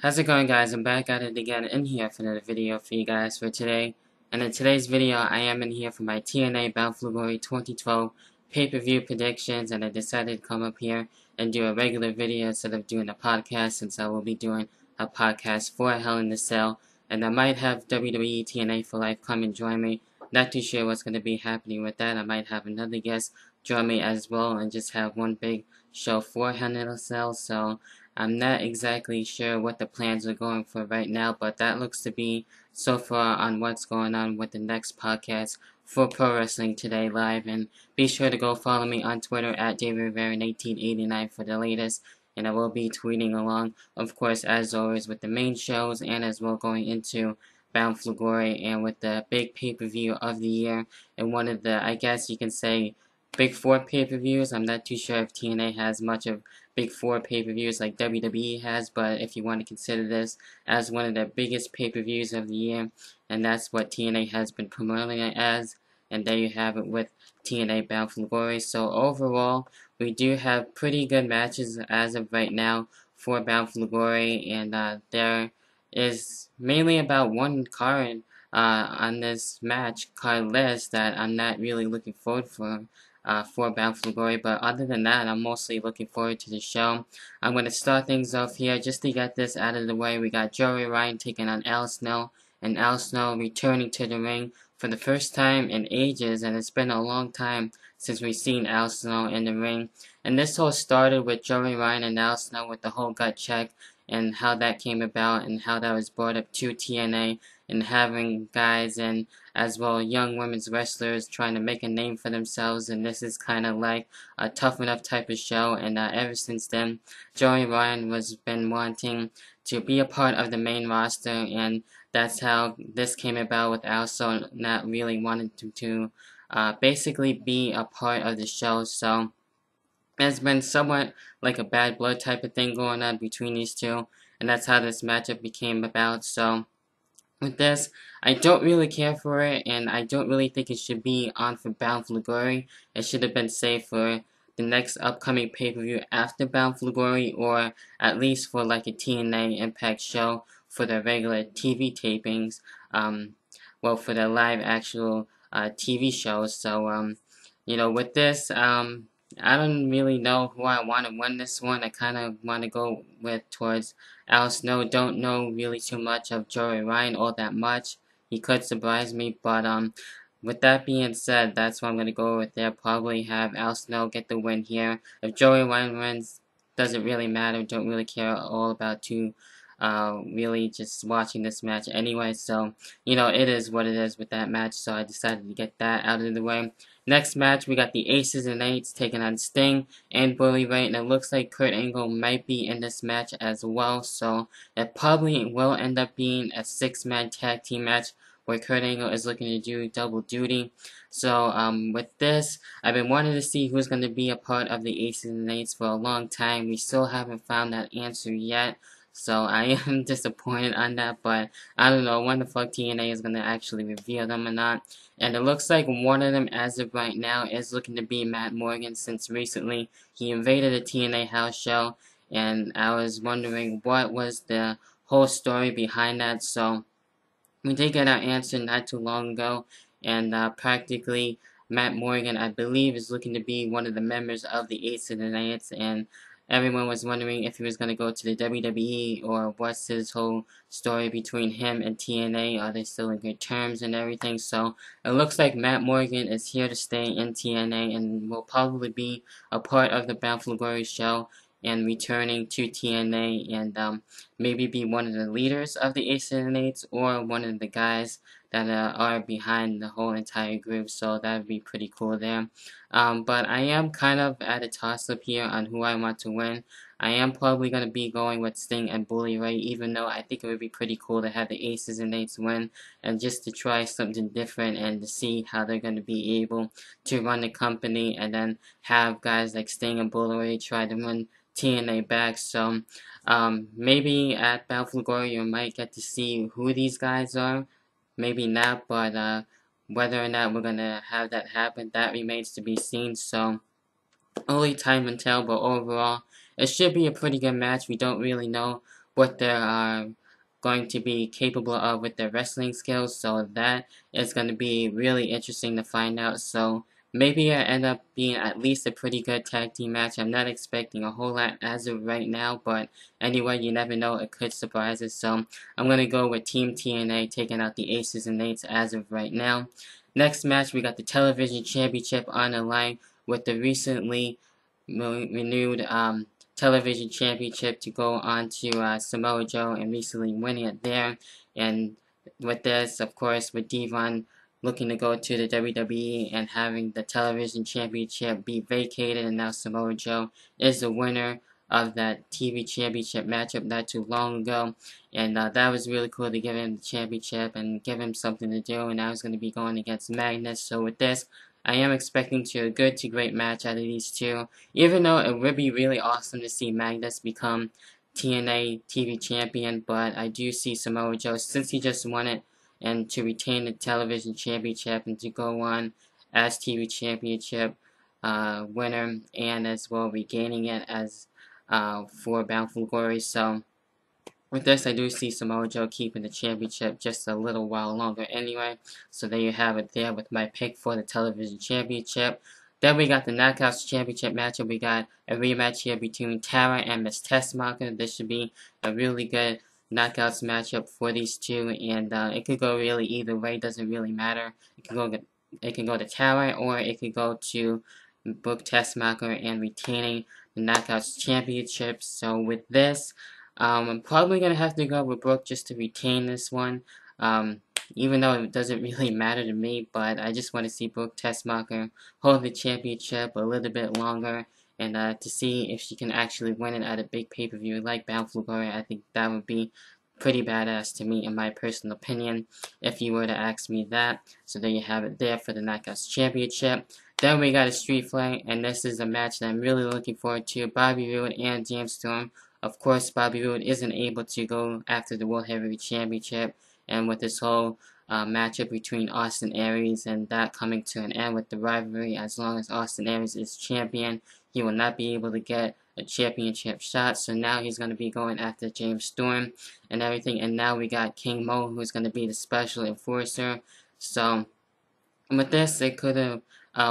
How's it going, guys? I'm back at it again in here for another video for you guys for today. And in today's video, I am in here for my TNA Bound for Glory 2012 pay-per-view predictions, and I decided to come up here and do a regular video instead of doing a podcast, since I will be doing a podcast for Hell in the Cell, and I might have WWE TNA for Life come and join me. Not too sure what's going to be happening with that. I might have another guest join me as well and just have one big show for Hell in the Cell, so I'm not exactly sure what the plans are going for right now, but that looks to be so far on what's going on with the next podcast for Pro Wrestling Today Live. And be sure to go follow me on Twitter at DavidRivera1889 for the latest. And I will be tweeting along, of course, as always, with the main shows and as well going into Bound for Glory and with the big pay-per-view of the year and one of the, I guess you can say, Big Four pay-per-views. I'm not too sure if TNA has much of Big Four pay-per-views like WWE has, but if you want to consider this as one of the biggest pay-per-views of the year, and that's what TNA has been promoting it as, and there you have it with TNA Bound for Glory. So overall, we do have pretty good matches as of right now for Bound for Glory, and there is mainly about one card on this match card list that I'm not really looking forward for Bound for Glory, but other than that, I'm mostly looking forward to the show. I'm going to start things off here just to get this out of the way. We got Joey Ryan taking on Al Snow, and Al Snow returning to the ring for the first time in ages, and it's been a long time since we've seen Al Snow in the ring. And this all started with Joey Ryan and Al Snow with the whole gut check and how that came about and how that was brought up to TNA and having guys and as well young women's wrestlers trying to make a name for themselves, and this is kind of like a tough enough type of show. And ever since then, Joey Ryan was been wanting to be a part of the main roster, and that's how this came about with Also not really wanting to basically be a part of the show. So there's been somewhat like a bad blood type of thing going on between these two, and that's how this matchup became about. So with this, I don't really care for it, and I don't really think it should be on for Bound for Glory. It should have been saved for the next upcoming pay-per-view after Bound for Glory, or at least for like a TNA Impact show for the regular TV tapings. Well, for the live actual TV shows. So, with this, I don't really know who I want to win this one. I kind of want to go with towards Al Snow. Don't know really too much of Joey Ryan all that much. He could surprise me, but with that being said, that's what I'm gonna go with there. Probably have Al Snow get the win here. If Joey Ryan wins, doesn't really matter. Don't really care all about really just watching this match anyway. So it is what it is with that match. So I decided to get that out of the way. Next match, we got the Aces and Eights taking on Sting and Bully Ray, and it looks like Kurt Angle might be in this match as well, so it probably will end up being a six-man tag team match where Kurt Angle is looking to do double duty. So with this, I've been wanting to see who's going to be a part of the Aces and Eights for a long time. We still haven't found that answer yet. So I am disappointed on that, but I don't know when the fuck TNA is going to actually reveal them or not. And it looks like one of them, as of right now, is looking to be Matt Morgan, since recently he invaded a TNA house show, and I was wondering what was the whole story behind that. So we did get our answer not too long ago, and practically Matt Morgan, I believe, is looking to be one of the members of the Aces and Eights, and everyone was wondering if he was going to go to the WWE or what's his whole story between him and TNA. Are they still in good terms and everything? So it looks like Matt Morgan is here to stay in TNA and will probably be a part of the Bound for Glory show and returning to TNA, and maybe be one of the leaders of the Aces and Eights or one of the guys that are behind the whole entire group. So that would be pretty cool there. But I am kind of at a toss-up here on who I want to win. I am probably going to be going with Sting and Bully Ray, even though I think it would be pretty cool to have the Aces and Eights win, and just to try something different and to see how they're going to be able to run the company, and then have guys like Sting and Bully Ray try to run TNA back. So maybe at Bound for Glory you might get to see who these guys are. Maybe not, but whether or not we're gonna have that happen, that remains to be seen. So only time will tell, but overall, it should be a pretty good match. We don't really know what they're going to be capable of with their wrestling skills, so that is going to be really interesting to find out. So maybe it end up being at least a pretty good tag team match. I'm not expecting a whole lot as of right now, but anyway, you never know, it could surprise us. So I'm going to go with Team TNA taking out the Aces and Eights as of right now. Next match, we got the Television Championship on the line with the recently renewed television championship to go on to Samoa Joe and recently winning it there. And with this, of course, with Devon looking to go to the WWE and having the television championship be vacated, and now Samoa Joe is the winner of that TV championship matchup not too long ago. And that was really cool to give him the championship and give him something to do. And now he's going to be going against Magnus. So with this, I am expecting a good to great match out of these two. Even though it would be really awesome to see Magnus become TNA TV champion, but I do see Samoa Joe, since he just won it, and to retain the television championship and to go on as TV championship winner, and as well regaining it as for Bound for Glory. So with this, I do see Samoa Joe keeping the championship just a little while longer anyway. So there you have it there with my pick for the television championship. Then we got the Knockouts Championship matchup. We got a rematch here between Tara and Miss Tessmacher. This should be a really good Knockouts matchup for these two, and it could go really either way. Doesn't really matter. It can go to Tara, or it could go to Brooke Tessmacher and retaining the Knockouts Championship. So with this, I'm probably going to have to go with Brooke just to retain this one, even though it doesn't really matter to me, but I just want to see Brooke Tessmacher hold the championship a little bit longer, and to see if she can actually win it at a big pay-per-view like Bound for Glory. I think that would be pretty badass to me, in my personal opinion, if you were to ask me that. So there you have it there for the Knockouts Championship. Then we got a street fight, and this is a match that I'm really looking forward to. Bobby Roode and James Storm. Of course, Bobby Roode isn't able to go after the World Heavyweight Championship, and with this whole matchup between Austin Aries and that coming to an end with the rivalry, as long as Austin Aries is champion, he will not be able to get a championship shot. So now he's going to be going after James Storm and everything. And now we got King Mo, who's going to be the special enforcer. So with this, it could have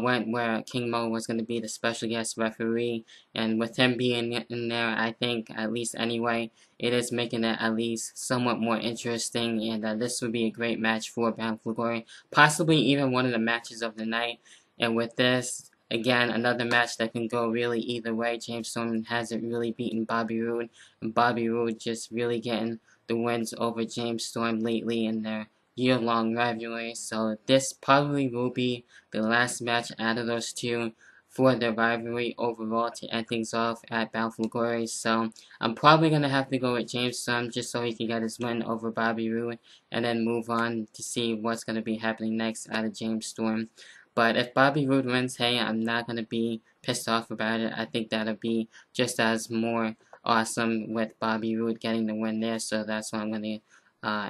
went where King Mo was going to be the special guest referee, and with him being in there, I think, at least anyway, it is making it at least somewhat more interesting, and this would be a great match for Bound for Glory, possibly even one of the matches of the night. And with this, again, another match that can go really either way. James Storm hasn't really beaten Bobby Roode, and Bobby Roode just really getting the wins over James Storm lately in their year-long rivalry. So this probably will be the last match out of those two for the rivalry overall to end things off at Bound for Glory. So I'm probably going to have to go with James Storm just so he can get his win over Bobby Roode, and then move on to see what's going to be happening next out of James Storm. But if Bobby Roode wins, hey, I'm not going to be pissed off about it. I think that'll be just as more awesome with Bobby Roode getting the win there. So that's why I'm going to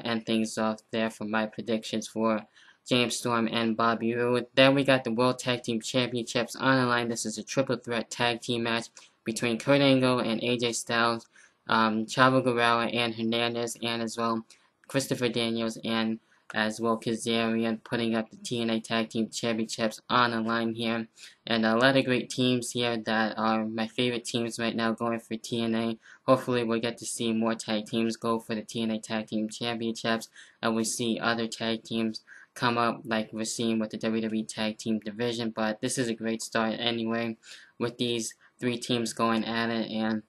end things off there for my predictions for James Storm and Bobby Roode. Then we got the World Tag Team Championships on the line. This is a triple threat tag team match between Kurt Angle and AJ Styles, Chavo Guerrero and Hernandez, and as well Christopher Daniels and as well Kazarian, putting up the TNA Tag Team Championships on the line here. And a lot of great teams here that are my favorite teams right now going for TNA. Hopefully we'll get to see more tag teams go for the TNA Tag Team Championships, and we see other tag teams come up like we're seeing with the WWE Tag Team Division. But this is a great start anyway with these three teams going at it, and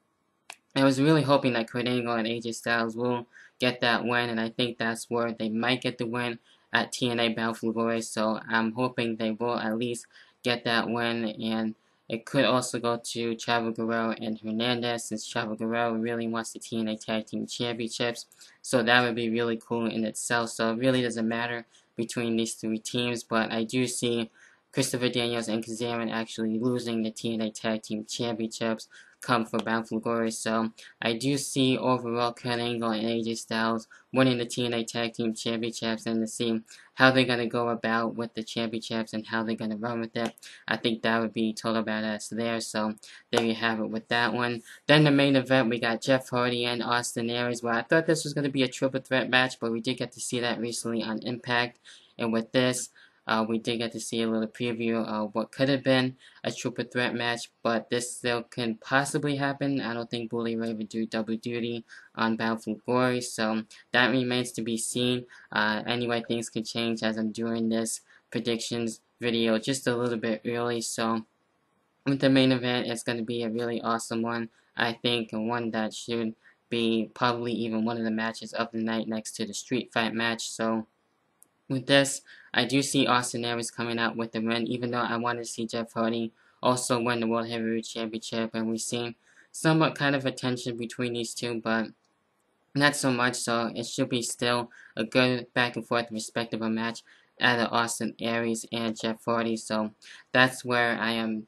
I was really hoping that Kurt Angle and AJ Styles will get that win, and I think that's where they might get the win at TNA Bound for Glory. So I'm hoping they will at least get that win, and it could also go to Chavo Guerrero and Hernandez, since Chavo Guerrero really wants the TNA Tag Team Championships. So that would be really cool in itself. So it really doesn't matter between these three teams, but I do see Christopher Daniels and Kazarian actually losing the TNA Tag Team Championships come for Bound for Glory. So I do see overall Kurt Angle and AJ Styles winning the TNA Tag Team Championships, and to see how they're going to go about with the championships and how they're going to run with it. I think that would be total badass there. So there you have it with that one. Then the main event, we got Jeff Hardy and Austin Aries. Well, I thought this was going to be a triple threat match, but we did get to see that recently on Impact. And with this, we did get to see a little preview of what could have been a triple threat match, but this still can possibly happen. I don't think Bully Ray would do double duty on Bound for Glory, so that remains to be seen. Anyway, things can change as I'm doing this predictions video just a little bit early, so with the main event, it's going to be a really awesome one, I think, and one that should be probably even one of the matches of the night next to the street fight match. So with this, I do see Austin Aries coming out with the win, even though I want to see Jeff Hardy also win the World Heavyweight Championship, and we've seen somewhat kind of a tension between these two, but not so much, so it should be still a good back and forth respectable match out of Austin Aries and Jeff Hardy. So that's where I am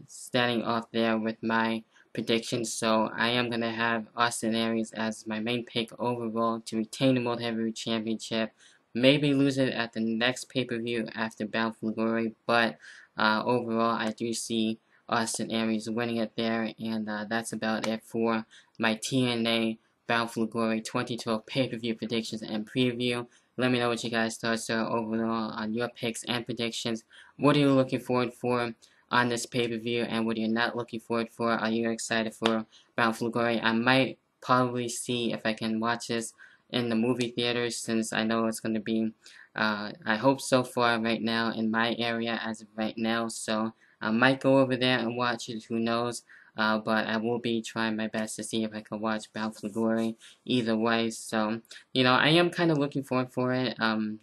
standing off there with my predictions. So I am going to have Austin Aries as my main pick overall to retain the World Heavyweight Championship. Maybe lose it at the next pay-per-view after Bound for Glory, but overall I do see Austin Aries winning it there, and that's about it for my TNA Bound for Glory 2012 pay-per-view predictions and preview. Let me know what you guys thoughts are overall on your picks and predictions. What are you looking forward for on this pay-per-view, and what are you not looking forward for? Are you excited for Bound for Glory? I might probably see if I can watch this in the movie theaters, since I know it's going to be, I hope so far right now in my area as of right now, so I might go over there and watch it, who knows, but I will be trying my best to see if I can watch Bound for Glory either way. So, you know, I am kind of looking forward for it,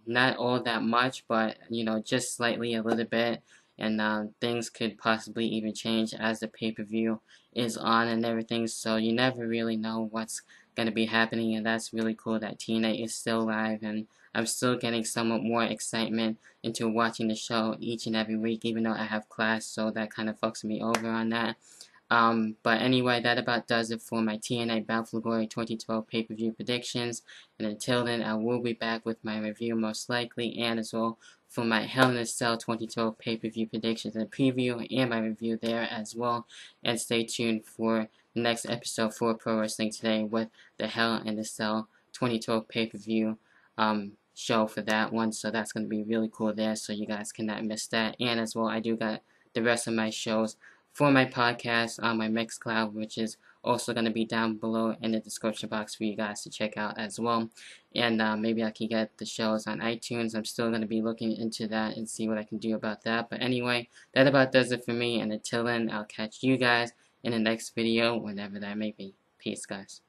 not all that much, but, you know, just slightly a little bit, and things could possibly even change as the pay-per-view is on and everything, so you never really know what's going to be happening, and that's really cool that TNA is still live, and I'm still getting somewhat more excitement into watching the show each and every week, even though I have class, so that kind of fucks me over on that. But anyway, that about does it for my TNA Bound for Glory 2012 pay-per-view predictions, and until then, I will be back with my review most likely, and as well for my Hell in a Cell 2012 pay-per-view predictions and preview, and my review there as well, and stay tuned for the next episode for Pro Wrestling Today with the Hell in a Cell 2012 pay-per-view show for that one, so that's going to be really cool there, so you guys cannot miss that. And as well, I do got the rest of my shows for my podcast on my Mixcloud, which is also going to be down below in the description box for you guys to check out as well. And maybe I can get the shows on iTunes. I'm still going to be looking into that and see what I can do about that. But anyway, that about does it for me, and until then, I'll catch you guys in the next video, whenever that may be. Peace, guys.